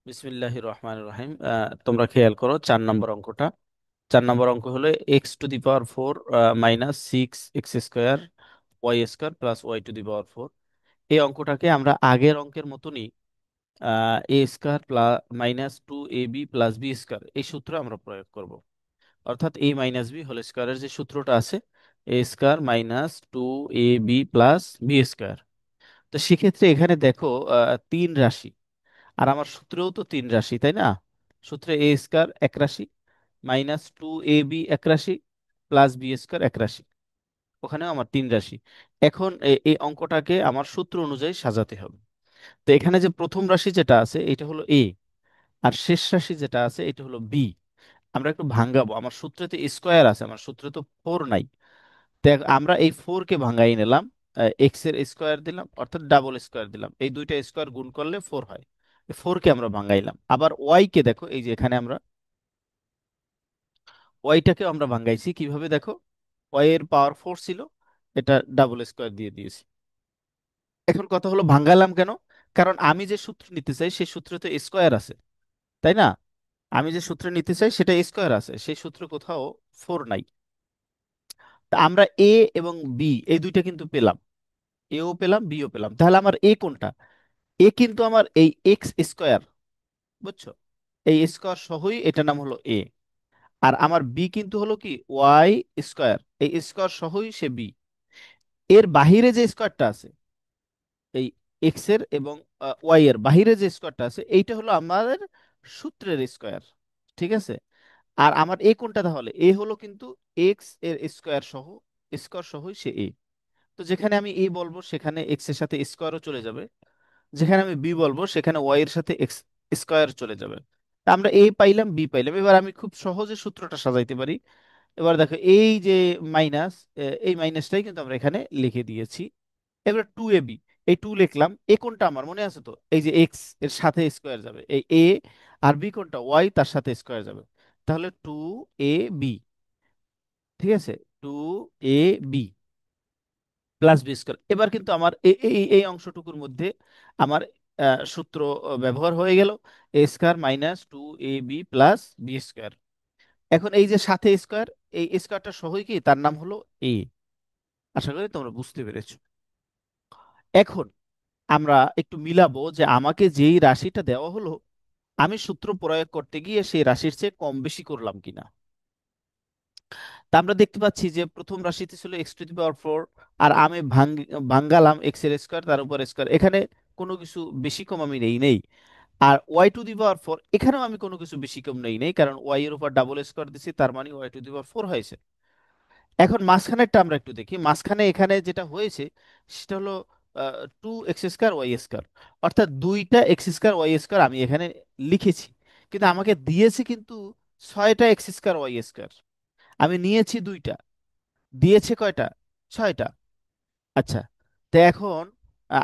বিসমিল্লাহির রহমানির রহিম। তোমরা খেয়াল করো 4 নম্বর অঙ্কটা। 4 নম্বর অঙ্ক হলো x⁴ minus 6x² y² plus y⁴। এই অঙ্কটাকে আমরা আগের অঙ্কের মতনই a² plus -2ab plus b² এই সূত্র আমরা প্রয়োগ করব। অর্থাৎ a মাইনাস বি হোল স্কোয়ারের যে সূত্রটা আছে, a² - 2ab প্লাস b²। তো সেক্ষেত্রে এখানে দেখো 3 রাশি, আর আমার সূত্রেও তো 3 রাশি, তাই না? সূত্রে a² এক রাশি, -2ab এক রাশি, প্লাস b² এক রাশি। ওখানেও আমার 3 রাশি। এখন এই অঙ্কটাকে আমার সূত্র অনুযায়ী সাজাতে হবে। তো এখানে যে প্রথম রাশি যেটা আছে এটা হলো a, আর শেষ রাশি যেটা আছে এটা হলো b। আমরা একটু ভাঙাবো, আমার সূত্রে তো স্কোয়ার আছে, আমার সূত্রে তো 4 নাই। দেখ, আমরা এই 4 কে ভাঙাই নিলাম, এক্স এর স্কোয়ার দিলাম অর্থাৎ ডাবল স্কোয়ার দিলাম, এই দুইটা স্কোয়ার গুণ করলে 4 হয়। 4 কে আমরা ভাঙাইলাম। আবার ওয়াই কে দেখো, এই যে এখানে আমরা ওয়াইটাকেও আমরা ভাঙাইছি কিভাবে দেখো, ওয়াই এর পাওয়ার 4 ছিল, এটা ডাবল স্কোয়ার দিয়ে দিয়েছি। এখন কথা হলো ভাঙালাম কেন? কারণ আমি যে সূত্র নিতে চাই সেই সূত্রে তো স্কোয়ার আছে, তাই না? আমি যে সূত্র নিতে চাই সেটা স্কোয়ার আছে, সেই সূত্র কোথাও 4 নাই। তা আমরা এ এবং বি এই দুইটা কিন্তু পেলাম, এও পেলাম বিও পেলাম, তাহলে আমার এ কোনটা? এ কিন্তু আমার এই x², বুঝছো? এই স্কোয়ার সহই এটার নাম হলো এ। আর আমার বি কিন্তু হলো কি y², এই স্কোয়ার সহই সে বি। এর বাহিরে যে স্কোয়ারটা আছে, এই এক্স এর এবং ওয়াই এর বাহিরে যে স্কোয়ারটা আছে, এইটা হলো আমাদের সূত্রের স্কোয়ার। ঠিক আছে? আর আমার এ কোনটা? তাহলে এ হলো কিন্তু এক্স এর স্কোয়ার সহ, স্কোয়ার সহই সে এ। তো যেখানে আমি এ বলবো সেখানে এক্স এর সাথে স্কোয়ারও চলে যাবে, যেখানে আমি বি বলবো সেখানে ওয়াই এর সাথে এক্স স্কোয়ার চলে যাবে। তা আমরা এ পাইলাম বি পাইলাম, এবার আমি খুব সহজে সূত্রটা সাজাইতে পারি। এবার দেখো এই যে মাইনাস, এই মাইনাসটাই কিন্তু আমরা এখানে লিখে দিয়েছি। এবার 2ab, এই 2 লিখলাম। এ কোনটা আমার মনে আছে তো, এই যে এক্স এর সাথে স্কোয়ার যাবে এই এ, আর বি কোনটা ওয়াই তার সাথে স্কোয়ার যাবে, তাহলে 2ab। ঠিক আছে? 2ab plus বি²। এবার কিন্তু আমার এই অংশটুকুর মধ্যে আমার সূত্র ব্যবহার হয়ে গেল, a² -2ab প্লাস বি²। এখন এই যে সাথে স্কোয়ার, এই স্কোয়ারটা সহই কি তার নাম হলো এ। আশা করি তোমরা বুঝতে পেরেছো। এখন আমরা একটু মিলাবো যে আমাকে যেই রাশিটা দেওয়া হলো, আমি সূত্র প্রয়োগ করতে গিয়ে সেই রাশির চেয়ে কম বেশি করলাম কিনা। তা আমরা দেখতে পাচ্ছি যে প্রথম রাশিতে ছিল x⁴, আর আমি ভাঙ্গালাম এক্স এর স্কোয়ার তার উপর স্কোয়ার, এখানে কোনো কিছু বেশি কম আমি নেই y⁴, এখানেও আমি কোনো কিছু বেশি কম নেই কারণ ওয়াই এর উপর ডাবল স্কোয়ার দিছি, তার মানে y⁴ হয়েছে। এখন মাঝখানেরটা আমরা একটু দেখি, মাঝখানে এখানে যেটা হয়েছে সেটা হলো 2x²y², অর্থাৎ দুইটা x²y² আমি এখানে লিখেছি, কিন্তু আমাকে দিয়েছে কিন্তু 6টা x²y²। আমি নিয়েছি দুইটা, দিয়েছে কয়টা? 6টা। আচ্ছা, তো এখন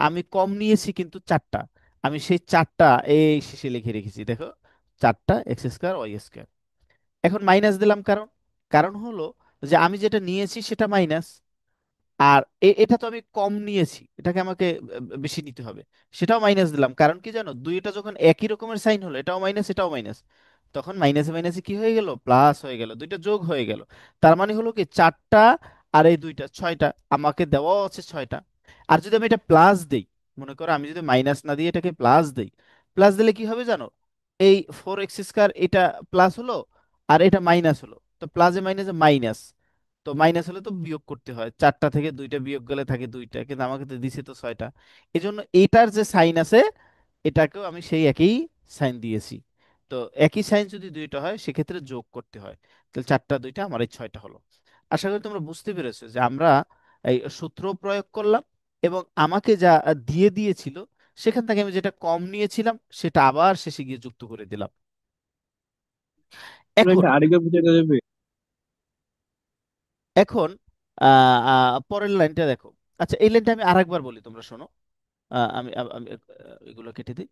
আমি কম নিয়েছি কিন্তু 4টা, আমি সেই 4টা এই শেষে লিখে রেখেছি দেখো, 4টা x²y²। এখন মাইনাস দিলাম, কারণ কারণ হলো যে আমি যেটা নিয়েছি সেটা মাইনাস, আর এটা তো আমি কম নিয়েছি, এটাকে আমাকে বেশি নিতে হবে, সেটাও মাইনাস দিলাম। কারণ কি জানো, দুইটা যখন একই রকমের সাইন হলো, এটাও মাইনাস এটাও মাইনাস, তখন মাইনাসে মাইনাসে কি হয়ে গেল, প্লাস হয়ে গেল, দুইটা যোগ হয়ে গেল। তার মানে হলো কি 4টা আর এই দুইটা 6টা, আমাকে দেওয়া আছে 6টা। আর যদি আমি এটা প্লাস দেই, মনে করো আমি যদি মাইনাস না দিয়ে এটাকে প্লাস দেই, প্লাস দিলে কি হবে জানো, এই 4x² এটা প্লাস হলো, আর এটা মাইনাস হলো, তো প্লাসে মাইনাসে মাইনাস, তো মাইনাস হলে তো বিয়োগ করতে হয়, 4টা থেকে দুইটা বিয়োগ গেলে থাকে দুইটা, কিন্তু আমাকে তো দিছে তো 6টা। এই জন্য এটার যে সাইন আছে এটাকেও আমি সেই একই সাইন দিয়েছি। তো একই সাইন যদি দুইটা হয় সেক্ষেত্রে যোগ করতে হয়, তাহলে 4টা দুইটা আমার এই 6টা হলো। আশা করি তোমরা বুঝতে পেরেছো যে আমরা এই সূত্র প্রয়োগ করলাম, এবং আমাকে যা দিয়ে দিয়েছিল সেখান থেকে আমি যেটা কম নিয়েছিলাম সেটা আবার শেষে গিয়ে যুক্ত করে দিলাম। এখন লাইনটা আরেকবার বুঝাতে যাবে? এখন পরের লাইনটা দেখো। আচ্ছা, এই লাইনটা আমি আরেকবার বলি, তোমরা শোনো। আমি এগুলো কেটে দিই।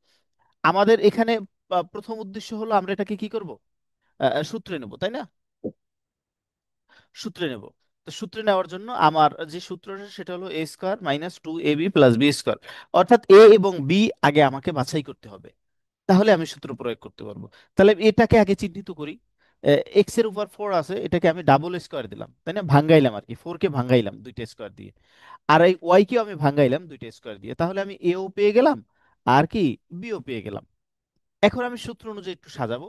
আমাদের এখানে প্রথম উদ্দেশ্য হলো আমরা এটাকে কি করব, সূত্রে নেব, তাই না? সূত্রে নেব। তো সূত্রে নেওয়ার জন্য আমার যে সূত্রটা সেটা হলো a² - 2ab প্লাস বি², অর্থাৎ এ এবং বি আগে আমাকে বাছাই করতে হবে। তাহলে আমি সূত্র প্রয়োগ করতে পারবো। তাহলে এটাকে আগে চিহ্নিত করি। এক্স এর উপর 4 আছে, এটাকে আমি ডাবল স্কোয়ার দিলাম, তাই না, ভাঙ্গাইলাম আর কি, 4 কে ভাঙ্গাইলাম দুইটা স্কোয়ার দিয়ে। আর এই ওয়াই কেও আমি ভাঙ্গাইলাম দুইটা স্কোয়ার দিয়ে, তাহলে আমি এও পেয়ে গেলাম আর কি বিও পেয়ে গেলাম। এখন আমি সূত্র অনুযায়ী একটু সাজাবো।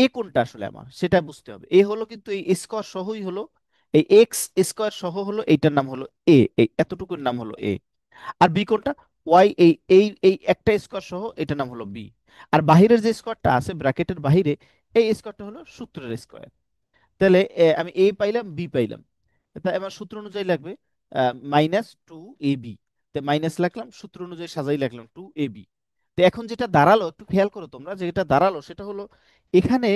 এ কোনটা আসলে আমার সেটা বুঝতে হবে। এ হলো কিন্তু এই স্কোয়ার সহই হলো, এই এক্স স্কোয়ার সহ হলো, এইটার নাম হলো এ, এই এতটুকুর নাম হলো এ। আর বি কোনটা, ওয়াই এই এই এই একটা স্কোয়ার সহ এটার নাম হলো বি। আর বাহিরের যে স্কোয়ারটা আছে ব্র্যাকেটের বাহিরে, এই স্কোয়ারটা হলো সূত্রের স্কোয়ার। তাহলে আমি এ পাইলাম বি পাইলাম। তাই আমার সূত্র অনুযায়ী লাগবে -2ab। তো মাইনাস লিখলাম, সূত্র অনুযায়ী সাজাই লিখলাম 2ab। তো এখন যেটা দাঁড়ালো একটু খেয়াল করো তোমরা, যেটা দাঁড়ালো সেটা হলো এখানে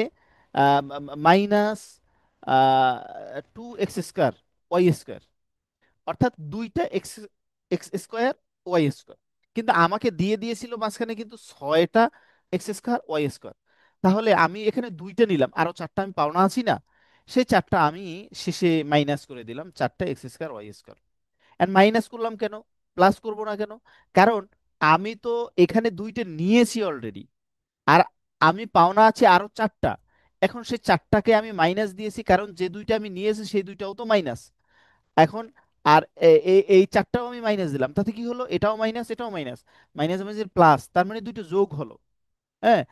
মাইনাস 2x² ওয়াই স্কোয়ার, অর্থাৎ দুইটা X X square Y square. কিন্তু আমাকে দিয়ে দিয়েছিল মাঝখানে কিন্তু 6টা এক্স স্কোয়ার ওয়াই স্কোয়ার। তাহলে আমি এখানে দুইটা নিলাম, আরো চারটা আমি পাওনা আছি না, সেই চারটা আমি শেষে মাইনাস করে দিলাম, 4টা X square Y square. And minus করলাম কেন, প্লাস করব না কেন? কারণ আমি তো এখানে দুইটা নিয়েছি অলরেডি, আর আমি পাওনা আছে আরো চারটা। এখন সেই চারটাকে আমি মাইনাস দিয়েছি, কারণ যে দুইটা আমি নিয়েছি সেই দুইটাও তো মাইনাস। এখন আর এই চারটাও আমি মাইনাস দিলাম, তাতে কি হলো, এটাও মাইনাস এটাও মাইনাস, মাইনাস মাইনাস প্লাস, তার মানে দুটো যোগ হলো। হ্যাঁ,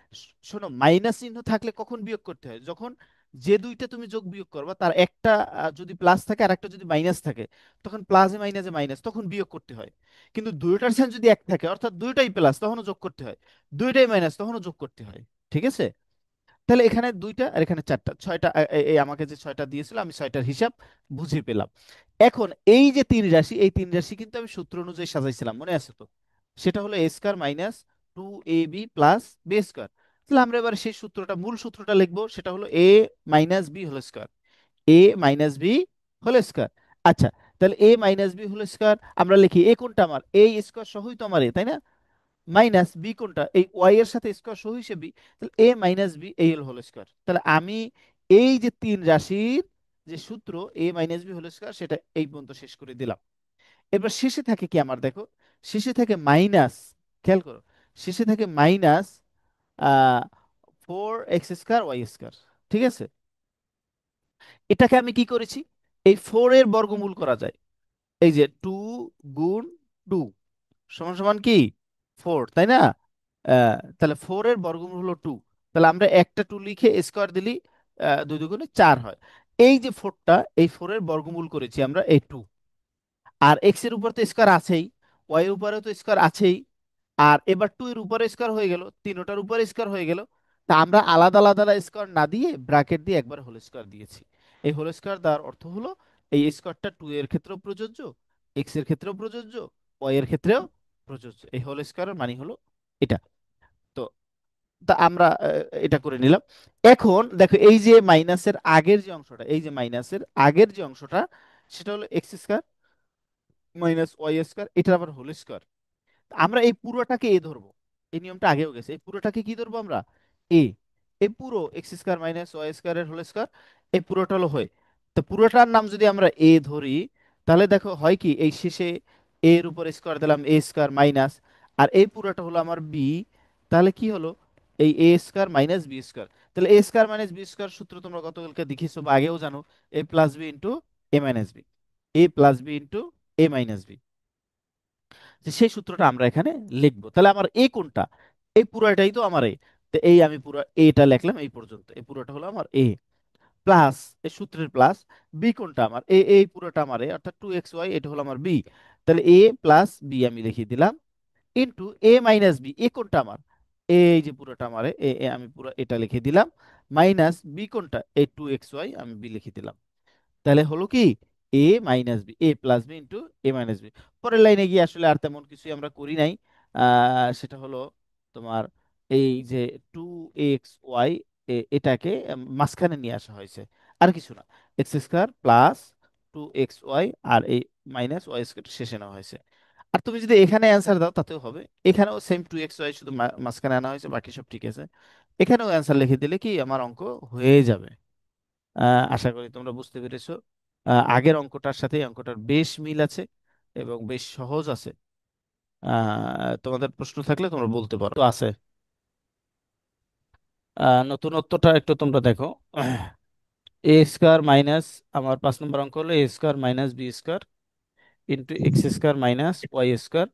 শোনো, মাইনাস চিহ্ন থাকলে কখন বিয়োগ করতে হয়, যখন যে দুইটা তুমি যোগ বিয়োগ করবা তার একটা যদি প্লাস থাকে আর একটা যদি মাইনাস থাকে, তখন প্লাসে মাইনাসে মাইনাস, তখন বিয়োগ করতে হয়। কিন্তু দুইটার সাথে যদি এক থাকে, অর্থাৎ দুইটাই প্লাস, তখনও যোগ করতে হয়, দুইটাই মাইনাস, তখনও যোগ করতে হয়। ঠিক আছে? তাহলে এখানে দুইটা আর এখানে চারটা, ছয়টা, এই আমাকে যে ছয়টা দিয়েছিল আমি ছয়টার হিসাব বুঝে পেলাম। এখন এই যে তিন রাশি, এই তিন রাশি কিন্তু আমি সূত্র অনুযায়ী সাজাইছিলাম, মনে আছে তো? সেটা হলো a square minus 2ab plus b square. তাহলে আমরা এবার সেই সূত্রটা, মূল সূত্রটা লিখবো, সেটা হলো এ মাইনাস বি হোল স্কোয়ার, এ মাইনাস বি হোল স্কোয়ার। আচ্ছা, তাহলে এ মাইনাস বি হোল স্কোয়ার আমরা লিখি, এ কোনটা আমার, এই স্কোয়ার সহই তো আমার এ, তাই না? মাইনাস বি কোনটা, এই ওয়াই এর সাথে স্কোয়ার সহ হিসেবে বি, তাহলে এ মাইনাস বি এই হোল স্কোয়ার। তাহলে আমি এই যে তিন রাশির যে সূত্র এ মাইনাস বি হোল স্কোয়ার, সেটা এই পর্যন্ত শেষ করে দিলাম। এবার শেষে থাকে কি আমার, দেখো, শেষে থাকে মাইনাস, খেয়াল করো, শেষে থাকে মাইনাস 4x² ওয়াই স্কোয়ার। ঠিক আছে? এটাকে আমি কি করেছি, এই 4 এর বর্গমূল করা যায়, এই যে 2 × 2 সমান সমান কি 4, তাই না? তাহলে 4 এর বর্গমূল হলো 2। তাহলে আমরা একটা 2 লিখে স্কোয়ার দিলি 2 2 4 হয়। এই যে 4টা, এই 4 এর বর্গমূল করেছি আমরা এই 2। আর এক্স এর উপর তো স্কোয়ার আছেই, ওয়াই এর উপরে তো স্কোয়ার আছেই, আর এবার 2 এর উপরে স্কোয়ার হয়ে গেল, তিনোটার উপরে স্কোয়ার হয়ে গেল। তা আমরা আলাদা আলাদা স্কোয়ার না দিয়ে ব্র্যাকেট দিয়ে একবার হোল স্কোয়ার দিয়েছি। এই হোল স্কোয়ার দেওয়ার অর্থ হলো এই স্কোয়ারটা 2 এর ক্ষেত্রেও প্রযোজ্য, এক্স এর ক্ষেত্রেও প্রযোজ্য, ওয়াই এর ক্ষেত্রেও প্রযোজ্য। এই হোল স্কোয়ারের মানে হলো এটা। তো তা আমরা এটা করে নিলাম। এখন দেখো, এই যে মাইনাসের আগের যে অংশটা, এই যে মাইনাসের আগের যে অংশটা, সেটা হলো এক্স² মাইনাস ওয়াই², এটা আবার হোল স্কোয়ার। আমরা এই পুরোটাকে এ ধরবো, এই নিয়মটা আগেও গেছে, এই পুরোটাকে কি ধরবো আমরা, এ। এই পুরো এক্স² মাইনাস ওয়াই² এর হোল স্কোয়ার, এই পুরোটা হলো হয়। তো পুরোটার নাম যদি আমরা এ ধরি, তাহলে দেখো হয় কি, এই শেষে এর উপর স্কোয়ার দিলাম a² মাইনাস, আর এই পুরোটা হলো আমার বি। তাহলে কি হলো, এই a² মাইনাস বি²। তাহলে a² মাইনাস বি² সূত্র তোমরা গতকালকে দেখিয়েছো বা আগেও জানো, এ প্লাস বি ইন্টু এ মাইনাস বি, এ প্লাস বি ইন্টু এ মাইনাস বি। যে সেই সূত্রটা আমরা এখানে লিখবো। তাহলে আমার এ কোনটা, এই পুরোটাই তো আমার এ। তো এই আমি পুরো এটা লিখলাম এই পর্যন্ত, এই পুরোটা হলো আমার এ, প্লাস এই সূত্রের প্লাস বি কোনটা আমার, এই পুরোটা আমার এ, অর্থাৎ 2xy, এটা হলো আমার বি। তাহলে এ প্লাস বি আমি লিখে দিলাম, ইন্টু এ মাইনাস বি, এ কোনটা আমার, এই যে পুরোটা আমার আমি পুরো এটা লিখে দিলাম, মাইনাস বি কোনটা, এই 2xy আমি বি লিখে দিলাম। তাহলে হলো কি, এ মাইনাস বি, এ প্লাস বি ইন্টু এ মাইনাস বি। পরের লাইনে গিয়ে আসলে আর তেমন কিছুই আমরা করি নাই। সেটা হলো তোমার এই যে 2xy, এটাকে মাঝখানে নিয়ে আসা হয়েছে, আর কিছু না, এক্স² প্লাস 2xy, আর এই মাইনাস ওয়াই² শেষে নেওয়া হয়েছে। আর তুমি যদি এখানে অ্যান্সার দাও তাতেও হবে, এখানেও সেম 2xy, শুধু মাঝখানে আনা হয়েছে, বাকি সব ঠিক আছে। এখানেও অ্যান্সার লিখে দিলে কি আমার অঙ্ক হয়ে যাবে। আশা করি তোমরা বুঝতে পেরেছো। আগের অঙ্কটার সাথে এই অঙ্কটার বেশ মিল আছে এবং বেশ সহজ আছে। তোমাদের প্রশ্ন থাকলে তোমরা বলতে পারো, তো আছে। নতুনত্বটা একটু তোমরা দেখো। এ স্কোয়ার মাইনাস, আমার 5 নম্বর অঙ্ক হলো a square minus B square into x square minus Y square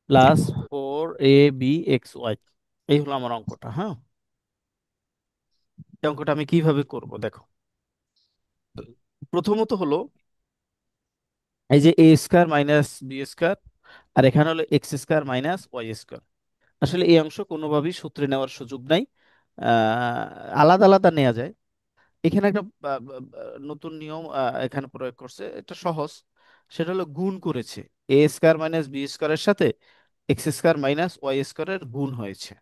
plus 4ab(x, y) এই হলো আমার অঙ্কটা। হ্যাঁ, এই অঙ্কটা আমি কিভাবে করব দেখো। প্রথমত হলো এই যে A square minus B square, আর এখানে হলো X square minus Y square. আসলে এই অংশ কোনোভাবেই সূত্রে নেওয়ার সুযোগ নাই, আলাদা আলাদা নেওয়া যায়। এখানে একটা নতুন নিয়ম এখানে প্রয়োগ করছে, এটা সহজ। সেটা হলো গুণ করেছে, এ স্কোয়ার মাইনাস বি স্কোয়ারের সাথে এক্স স্কোয়ার মাইনাস ওয়াই স্কোয়ারের গুণ হয়েছে।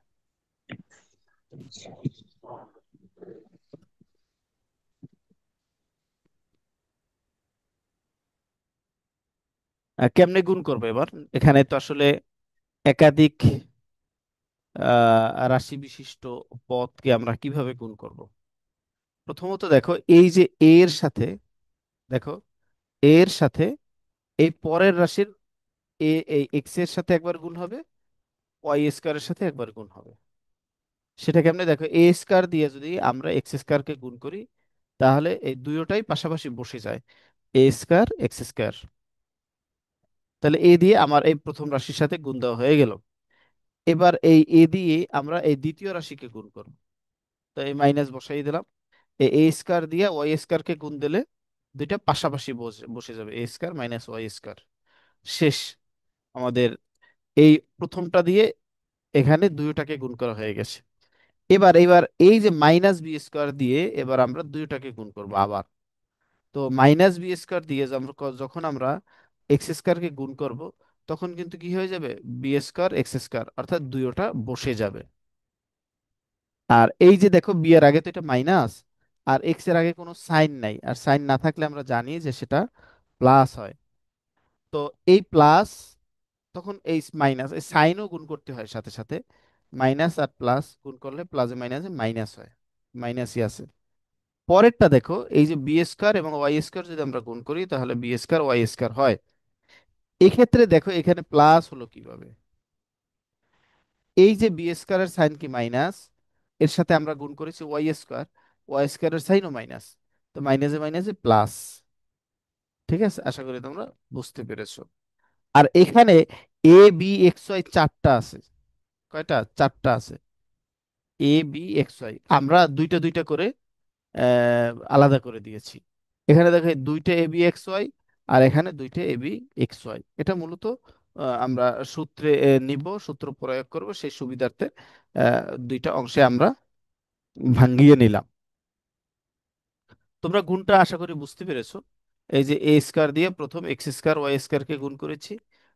কেমনে গুণ করবে এবার? এখানে তো আসলে একাধিক রাশি বিশিষ্ট পদকে আমরা কিভাবে গুণ করব? প্রথমত দেখো, এই যে এ এর সাথে, দেখো এ এর সাথে এই পরের রাশির এই এক্স এর সাথে একবার গুণ হবে, ওয়াই স্কোয়ারের সাথে একবার গুণ হবে। সেটা কেমনে দেখো, এ স্কোয়ার দিয়ে যদি আমরা এক্স স্কোয়ারকে গুণ করি, তাহলে এই দুইটাই পাশাপাশি বসে যায়, এ স্কোয়ার এক্স স্কোয়ার। তাহলে এ দিয়ে আমার এই প্রথম রাশির সাথে গুণ দেওয়া হয়ে গেল। এবার এই এ দিয়ে আমরা এই দ্বিতীয় রাশিকে গুণ করব। তো এই মাইনাস বসাই দিলাম। এই এ স্কোয়ার দিয়ে ওয়াই স্কোয়ার কে গুণ দিলে দুইটা পাশাপাশি বসে বসে যাবে, এ স্কোয়ার মাইনাস ওয়াই স্কোয়ার। শেষ। আমাদের এই প্রথমটা দিয়ে এখানে দুইটাকে গুণ করা হয়ে গেছে। এবার এবার এই যে মাইনাস বি স্কোয়ার দিয়ে এবার আমরা দুইটাকে গুণ করব আবার। তো মাইনাস বি স্কোয়ার দিয়ে যখন আমরা এক্স স্কোয়ারকে গুণ করব, তখন কিন্তু কি হয়ে যাবে, বি স্কোয়ার এক্স স্কোয়ার, অর্থাৎ দুইটা বসে যাবে। আর এই যে দেখো, বি এর আগে তো এটা মাইনাস, আর এক্স এর আগে কোনো সাইন নাই, আর সাইন না থাকলে আমরা জানি যে সেটা প্লাস হয়। তো এই প্লাস, তখন এই মাইনাস, এই সাইনও গুণ করতে হয় সাথে সাথে। মাইনাস আর প্লাস গুণ করলে প্লাসে মাইনাসে মাইনাস হয়, মাইনাসই আছে। পরেরটা দেখো, এই যে বি স্কোয়ার এবং ওয়াই স্কোয়ার যদি আমরা গুণ করি, তাহলে বি স্কোয়ার ওয়াই স্কোয়ার হয়। এক্ষেত্রে দেখো এখানে প্লাস হলো কিভাবে, এই যে বি স্কোয়ারের সাইন কি মাইনাস, এর সাথে আমরা গুণ করেছি ওয়াই স্কোয়ার, ওয়াই স্কোয়ারের সাইনও মাইনাস, তো মাইনাসে মাইনাসে প্লাস। ঠিক আছে, আশা করি তোমরা বুঝতে পেরেছো। আর এখানে এ বি এক্স ওয়াই চারটা আছে। কয়টা? চারটা আছে। এ বি এক্স ওয়াই আমরা দুইটা দুইটা করে আলাদা করে দিয়েছি। এখানে দেখো এই দুইটা এ বি এক্স ওয়াই, আর এখানে দুইটা এ বি এক্স ওয়াই। এটা মূলত আমরা সূত্রে নিব, সূত্র প্রয়োগ করব সেই সুবিধার্থে দুইটা অংশে আমরা ভাঙ্গিয়ে নিলাম। তোমরা গুণটা আশা করি বুঝতে পেরেছো। এই যে এ স্কোয়ার দিয়ে প্রথম এক্স স্কোয়ার ওয়াই স্কোয়ার কে গুণ করেছি,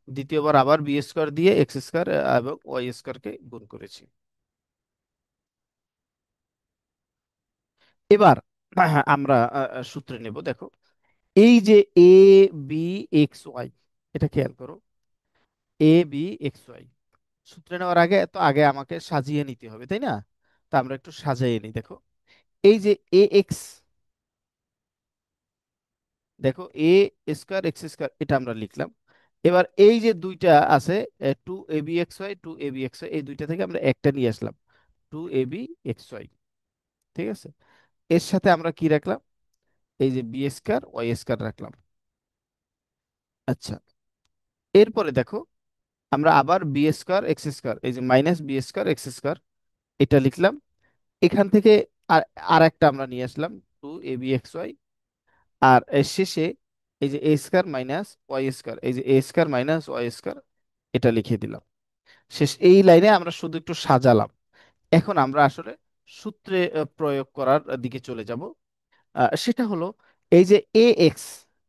দ্বিতীয়বার আবার বি স্কোয়ার দিয়ে এক্স স্কোয়ার এবং ওয়াই স্কোয়ার কে গুণ করেছি। এবার আমরা সূত্রে নেব। দেখো এই যে এ বি এক্স ওয়াই, এটা খেয়াল করো, এ বি এক্স ওয়াই সূত্রে নেওয়ার আগে তো আগে আমাকে সাজিয়ে নিতে হবে, তাই না? তা আমরা একটু সাজিয়ে নিই। দেখো এই যে এ এক্স, দেখো এ স্কোয়ার এক্স স্কোয়ার, এটা আমরা লিখলাম। এবার এই যে দুইটা আছে, two A B X Y, two A B X Y, এই দুইটা থেকে আমরা একটা নিয়ে আসলাম, two A B X Y. ঠিক আছে, এর সাথে আমরা কি রাখলাম, এই যে বি স্কোয়ার ওয়াই স্কোয়ার রাখলাম। আচ্ছা, এরপরে দেখো আমরা আবার বি স্কোয়ার এক্স স্কোয়ার, এই যে minus B square X square, এটা লিখলাম। এখান থেকে আর আর একটা আমরা নিয়ে আসলাম, two A B X Y. আর এর শেষে এই যে A square minus Y square, এই যে A square minus Y square, এটা লিখে দিলাম। শেষ। এই লাইনে আমরা শুধু একটু সাজালাম। এখন আমরা আসলে সূত্রে প্রয়োগ করার দিকে চলে যাব। সেটা হলো এই যে এ এক্স,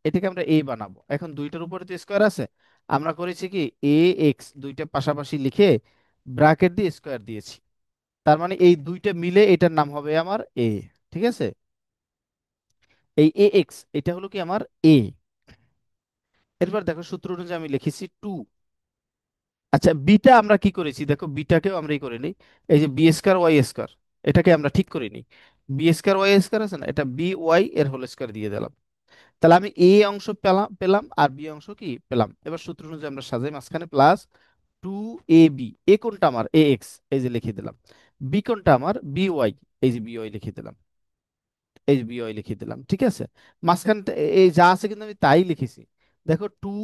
এটাকে আমরা এ বানাবো। এখন দুইটার উপরে তো স্কোয়ার আছে, আমরা করেছি কি, এ এক্স দুইটা পাশাপাশি লিখে ব্র্যাকেট দিয়ে স্কোয়ার দিয়েছি। তার মানে এই দুইটা মিলে এটার নাম হবে আমার এ। ঠিক আছে, এই এ এক্স এটা হলো কি আমার এ। এরপর দেখো সূত্র অনুযায়ী আমি লিখেছি টু। আচ্ছা, বিটা আমরা কি করেছি দেখো, বিটাকেও আমরা এই করে নিই। এই যে বি স্কোয়ার ওয়াই স্কোয়ার, এটাকে আমরা ঠিক করে নিই। বি স্কোয়ার ওয়াই স্কোয়ার আছে না, এটা বি ওয়াই এর হোল স্কোয়ার দিয়ে দিলাম। তাহলে আমি এ অংশ পেলাম পেলাম আর বি অংশ কি পেলাম। এবার সূত্র অনুযায়ী আমরা সাজাই, মাঝখানে প্লাস টু এ বি, এ কোনটা আমার এ এক্স, এই যে লিখে দিলাম। বি কোনটা আমার বিওয়াই, এই যে বিওয়াই লিখে দিলাম, এই যে বিওয়াই লিখে দিলাম, ঠিক আছে। মাঝখানে এই যা আছে কিন্তু আমি তাই লিখেছি। দেখো টু,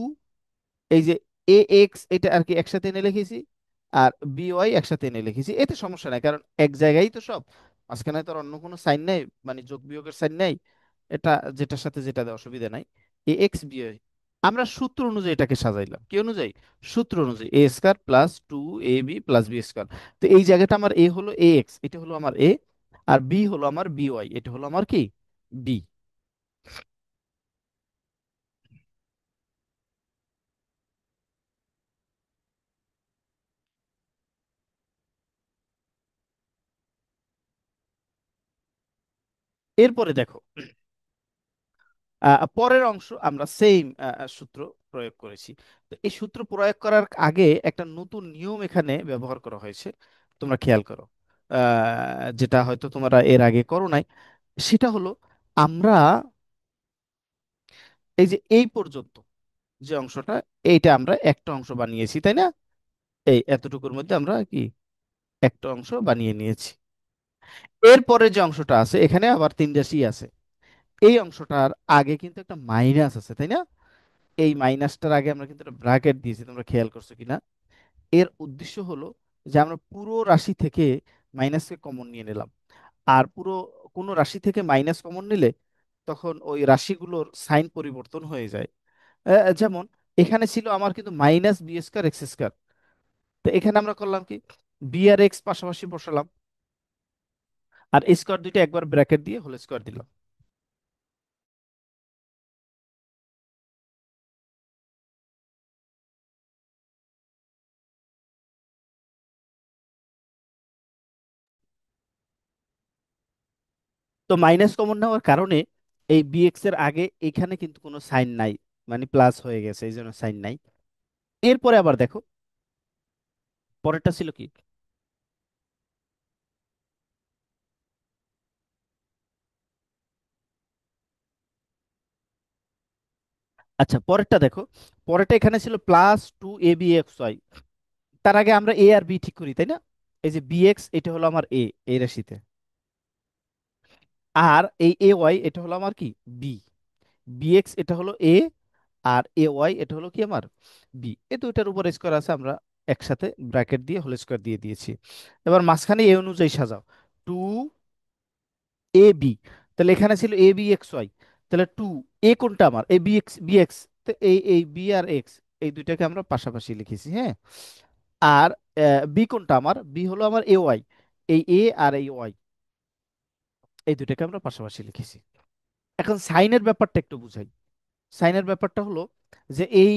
এই যে এ এক্স এটা আর কি একসাথে এনে লিখেছি, আর বি ওয়াই একসাথে এনে লিখেছি, এতে সমস্যা নাই কারণ এক জায়গায় তো সব, মাঝখানে তো আর অন্য কোনো সাইন নাই, মানে যোগ বিয়োগের সাইন নাই, এটা যেটার সাথে যেটা দেওয়া অসুবিধা নাই। এ এক্স বি ওয়াই, আমরা সূত্র অনুযায়ী এটাকে সাজাইলাম, কি অনুযায়ী? সূত্র অনুযায়ী এ square plus two A B plus B square. তো এই জায়গাটা আমার এ হলো এ এক্স, এটা হলো আমার এ, আর বি হলো আমার বি ওয়াই, এটা হলো আমার কি বি। এরপরে দেখো, পরের অংশ আমরা সেম সূত্র প্রয়োগ করেছি। তো এই সূত্র প্রয়োগ করার আগে একটা নতুন নিয়ম এখানে ব্যবহার করা হয়েছে, তোমরা খেয়াল করো, যেটা হয়তো তোমরা এর আগে করো নাই। সেটা হলো, আমরা এই যে এই পর্যন্ত যে অংশটা, এইটা আমরা একটা অংশ বানিয়েছি, তাই না? এই এতটুকুর মধ্যে আমরা কি একটা অংশ বানিয়ে নিয়েছি। এরপরে যে অংশটা আছে, এখানে আবার তিন রাশি আছে, এই অংশটার আগে কিন্তু একটা মাইনাস আছে, তাই না? এই মাইনাসটার আগে আমরা কিন্তু একটা ব্র্যাকেট দিয়েছি, তোমরা খেয়াল করছো কিনা। এর উদ্দেশ্য হলো যে আমরা পুরো রাশি থেকে মাইনাসকে কমন নিয়ে নিলাম। আর পুরো কোনো রাশি থেকে মাইনাস কমন নিলে তখন ওই রাশিগুলোর সাইন পরিবর্তন হয়ে যায়। যেমন এখানে ছিল আমার কিন্তু minus B square X square, তো এখানে আমরা করলাম কি, বি আর এক্স পাশাপাশি বসালাম, আর স্কোয়ার দুইটা একবার ব্র্যাকেট দিয়ে হোল স্কোয়ার দিলাম। তো মাইনাস কমন নেওয়ার কারণে এই বি এক্স এর আগে এখানে কিন্তু কোনো সাইন নাই, মানে প্লাস হয়ে গেছে, এই জন্য সাইন নাই। এরপরে আবার দেখো, পরেরটা ছিল কি, আচ্ছা পরেরটা দেখো, পরেরটা এখানে ছিল plus two A B X Y. তার আগে আমরা এ আর বি ঠিক করি, তাই না? এই যে বি এক্স এটা হলো আমার এ, এই রাশিতে, আর এই এ ওয়াই এটা হলো আমার কি বি। বি এক্স এটা হলো এ, আর এ ওয়াই এটা হলো কি আমার বি। এই দুইটার উপর স্কোয়ার আছে, আমরা একসাথে ব্র্যাকেট দিয়ে হোল স্কোয়ার দিয়ে দিয়েছি। এবার মাঝখানে এ অনুযায়ী সাজাও, টু এ বি, তাহলে এখানে ছিল এ বি এক্স ওয়াই, তাহলে টু এ কোনটা আমার এ বি এক্স বি এক্স, তো এই এই বি আর এক্স এই দুইটাকে আমরা পাশাপাশি লিখেছি, হ্যাঁ। আর বি কোনটা আমার বি হলো আমার এ ওয়াই, এই এ আর এই ওয়াই এই দুইটাকে আমরা পাশাপাশি লিখেছি। এখন সাইনের ব্যাপারটা একটু বুঝাই। সাইনের ব্যাপারটা হলো যে এই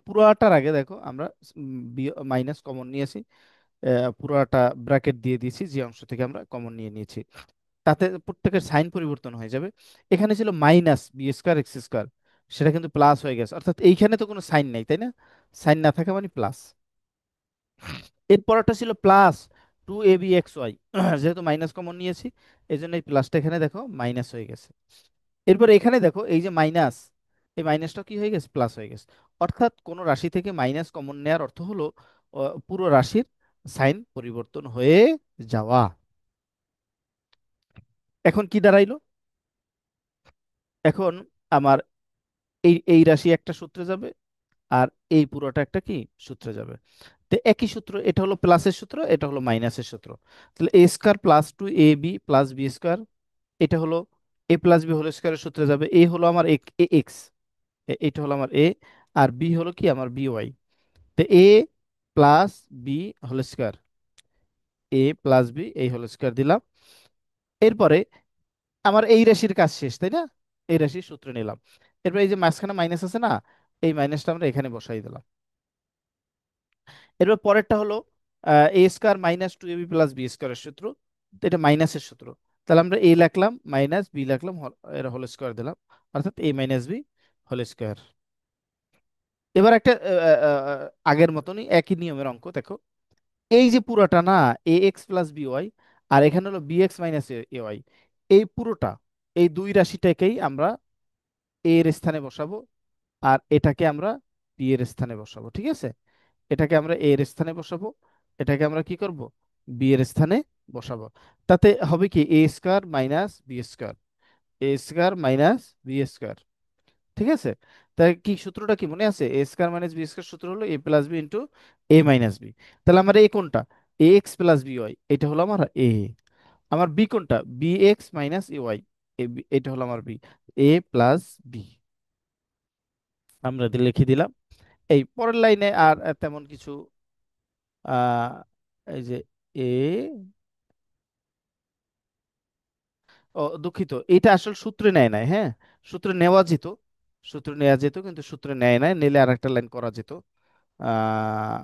পুরোটার আগে দেখো আমরা মাইনাস কমন নিয়েছি, পুরোটা ব্র্যাকেট দিয়ে দিয়েছি যে অংশ থেকে আমরা কমন নিয়ে নিয়েছি, তাতে প্রত্যেকের সাইন পরিবর্তন হয়ে যাবে। এখানে ছিল minus B square X square, সেটা কিন্তু প্লাস হয়ে গেছে, অর্থাৎ এইখানে তো কোনো সাইন নাই, তাই না? সাইন না থাকা মানে প্লাস। এরপরটা ছিল plus two A B X Y, যেহেতু মাইনাস কমন নিয়েছি এই জন্য এই প্লাসটা এখানে দেখো মাইনাস হয়ে গেছে। এরপর এখানে দেখো এই যে মাইনাস, এই মাইনাসটা কি হয়ে গেছে প্লাস হয়ে গেছে। অর্থাৎ কোন রাশি থেকে মাইনাস কমন নেওয়ার অর্থ হলো পুরো রাশির সাইন পরিবর্তন হয়ে যাওয়া। এখন কি দাঁড়াইলো, এখন আমার এই এই রাশি একটা সূত্রে যাবে, আর এই পুরোটা একটা কি সূত্রে যাবে। তো একই সূত্র, এটা হলো প্লাসের সূত্র, এটা হলো মাইনাসের সূত্র। তাহলে এ square plus two A B plus b square, এটা হলো এ প্লাস বি হোল স্কোয়ারের সূত্রে যাবে। এ হলো আমার এ এক্স, এটা হলো আমার এ, আর বি হলো কি আমার বি ওয়াই। তো এ প্লাস বি হোল স্কোয়ার, এ প্লাস বি এই হোল স্কোয়ার দিলাম। এরপরে আমার এই রাশির কাজ শেষ, তাই না? এই রাশির সূত্র নিলাম। এরপর এই যে মাঝখানে মাইনাস আছে না, এই মাইনাসটা আমরা এখানে বসাই দিলাম। এরপর পরেরটা হলো a square minus two a b plus b স্কোয়ারের সূত্র, তো এটা মাইনাসের সূত্র। তাহলে আমরা এ লিখলাম মাইনাস বি লিখলাম, এর হোল স্কোয়ার দিলাম, অর্থাৎ এ মাইনাস বি হোল স্কোয়ার। এবার একটা আগের মতনই একই নিয়মের অঙ্ক দেখো, এই যে পুরোটা না, এ এক্স প্লাস বি ওয়াই, আর এখানে হলো B x minus A Y, এই পুরোটা, এই দুই রাশিটাকেই আমরা এ এর স্থানে বসাবো, আর এটাকে আমরা বি এর স্থানে বসাবো, ঠিক আছে? এটাকে আমরা এ এর স্থানে বসাবো, এটাকে আমরা কি করব বি এর স্থানে বসাবো। তাতে হবে কি, এ স্কোয়ার মাইনাস বি স্কোয়ার, এ স্কোয়ার মাইনাস বি স্কোয়ার। ঠিক আছে? তাই কি সূত্রটা কি মনে আছে? এ স্কোয়ার মাইনাস বি স্কোয়ার সূত্র হলো এ প্লাস বি ইন্টু এ মাইনাস বি। তাহলে আমার এ কোনটা? এ এক্স প্লাস বি ওয়াই, এটা হলো আমার এ। আমার বি কোনটা? B x minus A Y, এটা হলো আমার বি, এ প্লাস বি। আমরা লিখে দিলাম। এই পরের লাইনে আর তেমন কিছু আহ এই যে এ, ও দুঃখিত, এটা আসলে সূত্রে নেয় নাই, হ্যাঁ। সূত্রে নেওয়া যেত, সূত্রে নেওয়া যেত, কিন্তু সূত্রে নেয় নাই, নিলে আর একটা লাইন করা যেত। আহ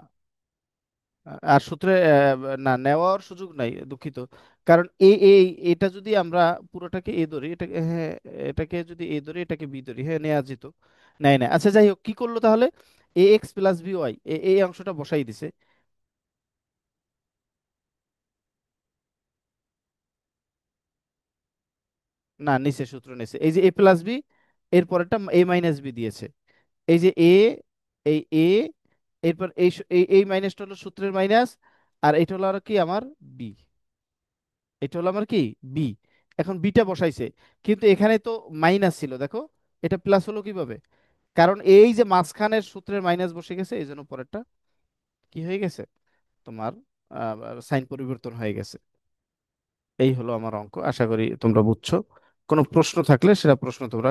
আর সূত্রে না নেওয়ার সুযোগ নাই, দুঃখিত। কারণ এটা যদি আমরা পুরোটাকে এ ধরি, এটাকে হ্যাঁ, এটাকে যদি এ ধরি, এটাকে বি ধরি, হ্যাঁ নেওয়া যেত। নেয় না, আচ্ছা যাই হোক, কি করলো তাহলে? এ এক্স প্লাস বি ওয়াই, এই অংশটা বসাই দিছে। না, নিচে সূত্র নিচে এই যে এ প্লাস বি, এর পরেরটা এ মাইনাস বি দিয়েছে। এই যে এ, এই এ, এরপর এই মাইনাসটা হলো সূত্রের মাইনাস, আর এটা হলো আর কি আমার বি, এটা হলো আমার কি বি। এখন বিটা বসাইছে, কিন্তু এখানে তো মাইনাস ছিল, দেখো এটা প্লাস হলো কিভাবে? কারণ এই যে মাঝখানের সূত্রের মাইনাস বসে গেছে, এই জন্য পরেরটা কি হয়ে গেছে তোমার, সাইন পরিবর্তন হয়ে গেছে। এই হলো আমার অঙ্ক, আশা করি তোমরা বুঝছো। কোনো প্রশ্ন থাকলে সেটা প্রশ্ন তোমরা